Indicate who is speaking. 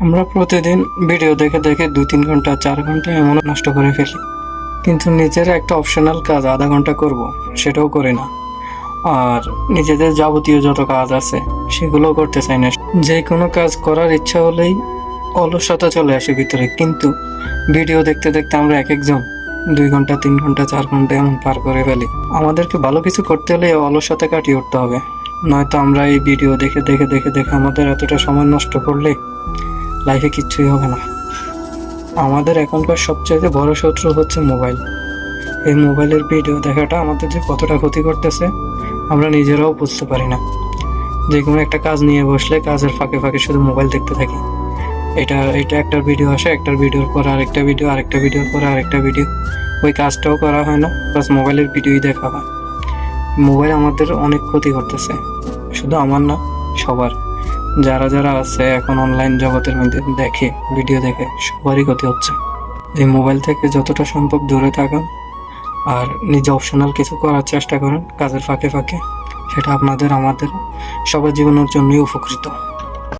Speaker 1: আমরা প্রতিদিন ভিডিও দেখে দেখে 2-3 ঘন্টা 4 ঘন্টা এমন নষ্ট করে ফেলি, কিন্তু নিজের একটা অপশনাল কাজ আধা ঘন্টা করব সেটাও করি না। আর নিজেদের যাবতীয় যত কাজ আছে সেগুলোও করতে চাই না। যে কোনো কাজ করার ইচ্ছা হলেই অলসতা চলে আসে ভিতরে, কিন্তু ভিডিও দেখতে দেখতে আমরা এক একজন 2 ঘন্টা 3 ঘন্টা 4 ঘন্টা এমন পার করে ফেলি। আমাদেরকে ভালো কিছু করতে হলে এই অলসতা কাটিয়ে উঠতে হবে, নয়তো আমরা এই ভিডিও দেখে দেখে দেখে দেখে আমাদের এতটা সময় নষ্ট করলে লাইফে কিচ্ছুই হবে না। আমাদের এখনকার সবচেয়ে বড় শত্রু হচ্ছে মোবাইল। এই মোবাইলের ভিডিও দেখাটা আমাদের যে কতটা ক্ষতি করতেছে আমরা নিজেরাও বুঝতে পারি না। যে কোনো একটা কাজ নিয়ে বসলে কাজের ফাঁকে ফাঁকে শুধু মোবাইল দেখতে থাকি। এটা একটা ভিডিও আসে, একটার ভিডিওর পর আরেকটা ভিডিও, আরেকটা ভিডিওর পর আরেকটা ভিডিও, ওই কাজটাও করা হয় না, বাস মোবাইলের ভিডিওই দেখা হয়। মোবাইল আমাদের অনেক ক্ষতি করতেছে, শুধু আমার না, সবার। যারা যারা আছে এখন অনলাইন জগতের মধ্যে দেখে, ভিডিও দেখে, সবারই ক্ষতি হচ্ছে। এই মোবাইল থেকে যতটা সম্ভব দূরে থাকুন আর নিজে অপশনাল কিছু করার চেষ্টা করেন কাজের ফাঁকে ফাঁকে। সেটা আপনাদের, আমাদের, সবার জীবনের জন্যই উপকৃত।